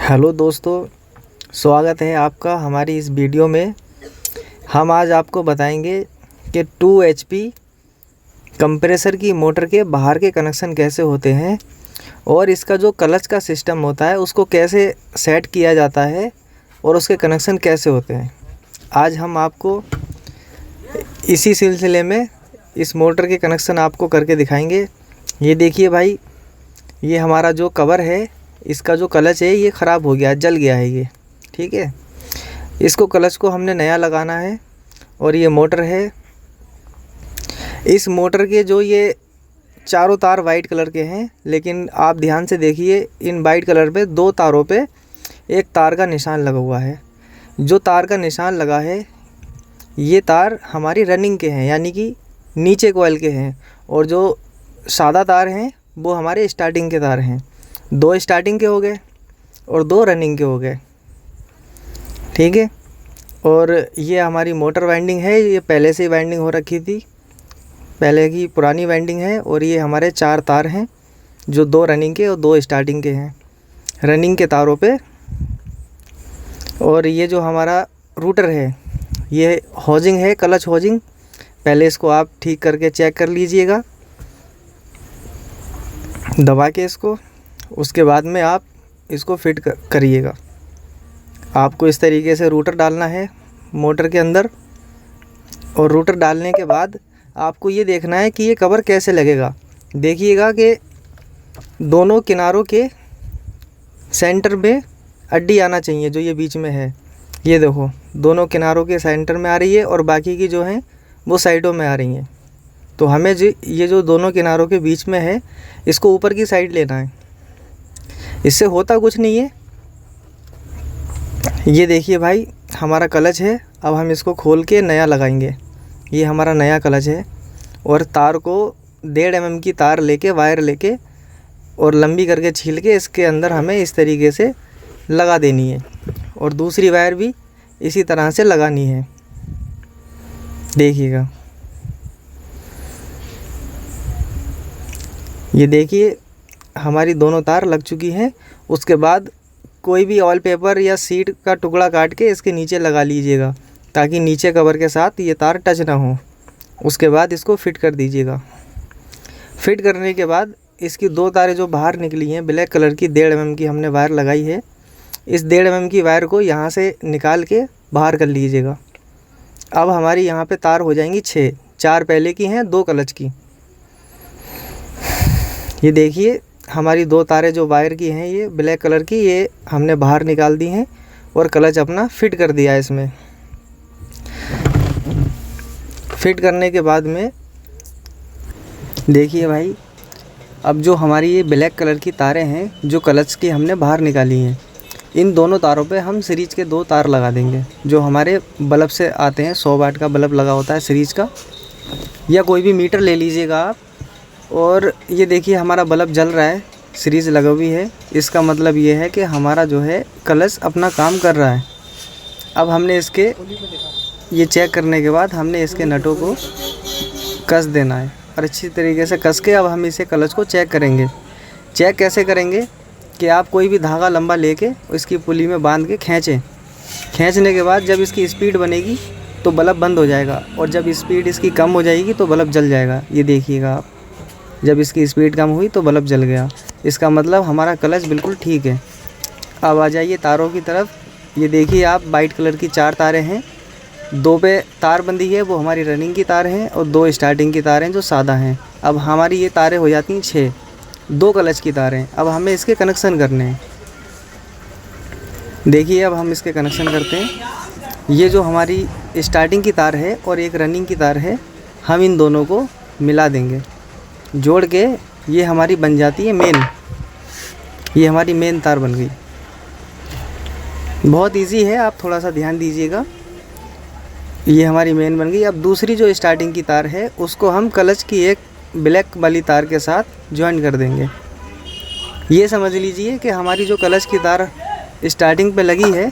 Hello दोस्तों, स्वागत है आपका हमारी इस वीडियो में। हम आज आपको बताएंगे कि 2 HP कंप्रेसर की मोटर के बाहर के कनेक्शन कैसे होते हैं और इसका जो क्लच का सिस्टम होता है उसको कैसे सेट किया जाता है और उसके कनेक्शन कैसे होते हैं। आज हम आपको इसी सिलसिले में इस मोटर के कनेक्शन आपको करके दिखाएंगे। ये देखिए भाई, ये हमारा जो कवर है, इसका जो क्लच है ये ख़राब हो गया, जल गया है ये। ठीक है, इसको क्लच को हमने नया लगाना है। और ये मोटर है, इस मोटर के जो ये चारों तार वाइट कलर के हैं, लेकिन आप ध्यान से देखिए इन वाइट कलर पे 2 तारों पे एक तार का निशान लगा हुआ है। जो तार का निशान लगा है ये तार हमारी रनिंग के हैं, यानी कि नीचे कॉइल के हैं, और जो सादा तार हैं वो हमारे स्टार्टिंग के तार हैं। 2 स्टार्टिंग के हो गए और 2 रनिंग के हो गए। ठीक है, और ये हमारी मोटर वाइंडिंग है, ये पहले से ही वाइंडिंग हो रखी थी, पहले की पुरानी वाइंडिंग है। और ये हमारे 4 तार हैं जो 2 रनिंग के और 2 स्टार्टिंग के हैं, रनिंग के तारों पे। और ये जो हमारा रूटर है ये होजिंग है, क्लच होजिंग। पहले इसको आप ठीक करके चेक कर लीजिएगा दबा के इसको, उसके बाद में आप इसको फिट करिएगा। आपको इस तरीके से रूटर डालना है मोटर के अंदर, और रूटर डालने के बाद आपको ये देखना है कि ये कवर कैसे लगेगा। देखिएगा कि दोनों किनारों के सेंटर में अड्डी आना चाहिए, जो ये बीच में है। ये देखो, दोनों किनारों के सेंटर में आ रही है और बाकी की जो हैं वो साइडों में आ रही हैं। तो हमें ये जो दोनों किनारों के बीच में है इसको ऊपर की साइड लेना है। इससे होता कुछ नहीं है। ये देखिए भाई, हमारा क्लच है, अब हम इसको खोल के नया लगाएंगे। ये हमारा नया क्लच है, और तार को 1.5 mm की तार लेके, वायर लेके और लंबी करके छील के इसके अंदर हमें इस तरीके से लगा देनी है, और दूसरी वायर भी इसी तरह से लगानी है। देखिएगा, ये देखिए हमारी दोनों तार लग चुकी हैं। उसके बाद कोई भी ऑयल पेपर या सीट का टुकड़ा काट के इसके नीचे लगा लीजिएगा, ताकि नीचे कवर के साथ ये तार टच ना हो। उसके बाद इसको फिट कर दीजिएगा। फिट करने के बाद इसकी 2 तारें जो बाहर निकली हैं ब्लैक कलर की, 1.5 mm की हमने वायर लगाई है। इस 1.5 mm की वायर को यहाँ से निकाल के बाहर कर लीजिएगा। अब हमारी यहाँ पे तार हो जाएंगी 6, 4 पहले की हैं, 2 क्लच की। ये देखिए हमारी 2 तारें जो वायर की हैं ये ब्लैक कलर की, ये हमने बाहर निकाल दी हैं और क्लच अपना फिट कर दिया है इसमें। फिट करने के बाद में देखिए भाई, अब जो हमारी ये ब्लैक कलर की तारें हैं जो क्लच की हमने बाहर निकाली हैं, इन दोनों तारों पे हम सीरीज के 2 तार लगा देंगे, जो हमारे बल्ब से आते हैं। 100 वाट का बल्ब लगा होता है सीरीज का, या कोई भी मीटर ले लीजिएगा आप। और ये देखिए हमारा बल्ब जल रहा है, सीरीज़ लगा हुई है। इसका मतलब ये है कि हमारा जो है क्लच अपना काम कर रहा है। अब हमने इसके ये चेक करने के बाद हमने इसके नटों को कस देना है, और अच्छी तरीके से कस के अब हम इसे क्लच को चेक करेंगे। चेक कैसे करेंगे कि आप कोई भी धागा लंबा लेके इसकी पुली में बांध के खींचें। खींचने के बाद जब इसकी स्पीड बनेगी तो बल्ब बंद हो जाएगा, और जब स्पीड इसकी कम हो जाएगी तो बल्ब जल जाएगा। ये देखिएगा आप, जब इसकी स्पीड कम हुई तो बल्ब जल गया। इसका मतलब हमारा क्लच बिल्कुल ठीक है। अब आ जाइए तारों की तरफ। ये देखिए आप, वाइट कलर की 4 तारें हैं, 2 पे तार बंधी है, वो हमारी रनिंग की तार हैं, और 2 स्टार्टिंग की तारें जो सादा हैं। अब हमारी ये तारें हो जाती हैं 6, 2 क्लच की तारें। अब हमें इसके कनेक्शन करने हैं। देखिए अब हम इसके कनेक्शन करते हैं। ये जो हमारी स्टार्टिंग की तार है और एक रनिंग की तार है, हम इन दोनों को मिला देंगे, जोड़ के ये हमारी बन जाती है मेन। ये हमारी मेन तार बन गई। बहुत इजी है, आप थोड़ा सा ध्यान दीजिएगा। ये हमारी मेन बन गई। अब दूसरी जो स्टार्टिंग की तार है उसको हम क्लच की एक ब्लैक वाली तार के साथ ज्वाइन कर देंगे। ये समझ लीजिए कि हमारी जो क्लच की तार स्टार्टिंग पे लगी है,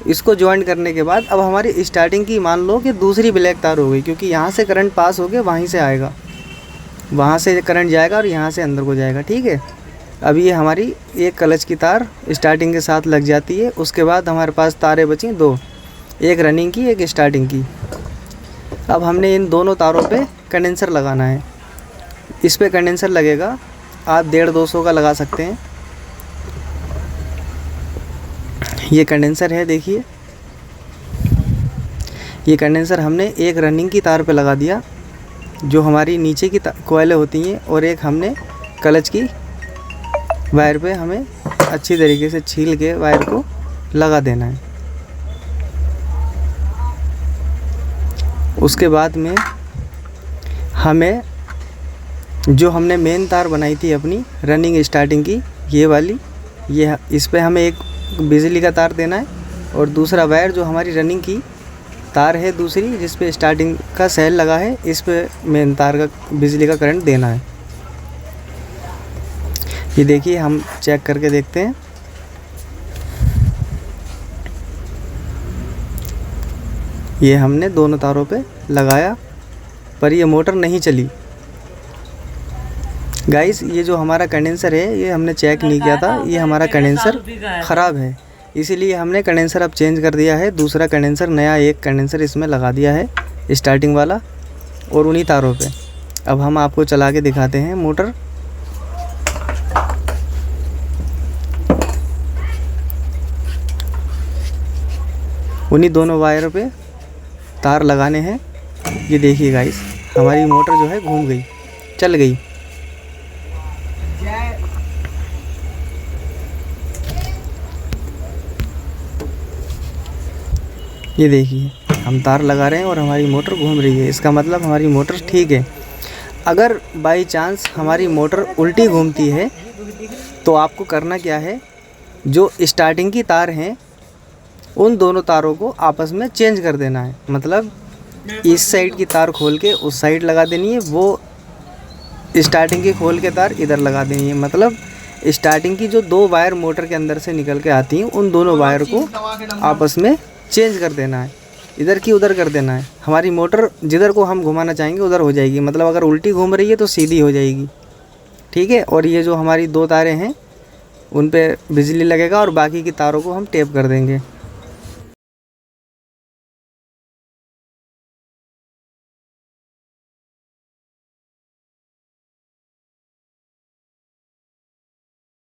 इसको ज्वाइन करने के बाद अब हमारी स्टार्टिंग की मान लो कि दूसरी ब्लैक तार हो गई, क्योंकि यहाँ से करंट पास हो गया, वहीं से आएगा, वहाँ से करंट जाएगा और यहाँ से अंदर को जाएगा। ठीक है, अब ये हमारी एक क्लच की तार स्टार्टिंग के साथ लग जाती है। उसके बाद हमारे पास तारें बची 2, एक रनिंग की एक स्टार्टिंग की। अब हमने इन दोनों तारों पे कंडेंसर लगाना है। इस पे कंडेंसर लगेगा, आप 150-200 का लगा सकते हैं। ये कंडेंसर है, देखिए ये कंडेंसर हमने एक रनिंग की तार पे लगा दिया, जो हमारी नीचे की कोयलें होती हैं, और एक हमने क्लच की वायर पे हमें अच्छी तरीके से छील के वायर को लगा देना है। उसके बाद में हमें जो हमने मेन तार बनाई थी अपनी रनिंग स्टार्टिंग की, ये वाली, ये इस पे हमें एक बिजली का तार देना है, और दूसरा वायर जो हमारी रनिंग की तार है दूसरी, जिस पे स्टार्टिंग का सेल लगा है, इस पे मेन तार का बिजली का करंट देना है। ये देखिए, हम चेक करके देखते हैं। ये हमने दोनों तारों पे लगाया, पर ये मोटर नहीं चली। गाइस, ये जो हमारा कंडेंसर है, ये हमने चेक नहीं किया था, ये हमारा कंडेंसर ख़राब है, इसीलिए हमने कंडेंसर अब चेंज कर दिया है। दूसरा कंडेंसर, नया एक कंडेंसर इसमें लगा दिया है स्टार्टिंग वाला, और उन्हीं तारों पे। अब हम आपको चला के दिखाते हैं मोटर। उन्हीं दोनों वायर पे तार लगाने हैं। ये देखिए गाइस, हमारी मोटर जो है घूम गई, चल गई। ये देखिए, हम तार लगा रहे हैं और हमारी मोटर घूम रही है, इसका मतलब हमारी मोटर ठीक है। अगर बाई चांस हमारी मोटर उल्टी घूमती है तो आपको करना क्या है, जो स्टार्टिंग की तार हैं उन दोनों तारों को आपस में चेंज कर देना है। मतलब इस साइड की तार खोल के उस साइड लगा देनी है, वो स्टार्टिंग की खोल के तार इधर लगा देनी है। मतलब स्टार्टिंग की जो 2 वायर मोटर के अंदर से निकल के आती हैं, उन दोनों वायर को आपस में चेंज कर देना है, इधर की उधर कर देना है। हमारी मोटर जिधर को हम घुमाना चाहेंगे उधर हो जाएगी। मतलब अगर उल्टी घूम रही है तो सीधी हो जाएगी, ठीक है। और ये जो हमारी 2 तारें हैं उन पे बिजली लगेगा, और बाकी की तारों को हम टेप कर देंगे।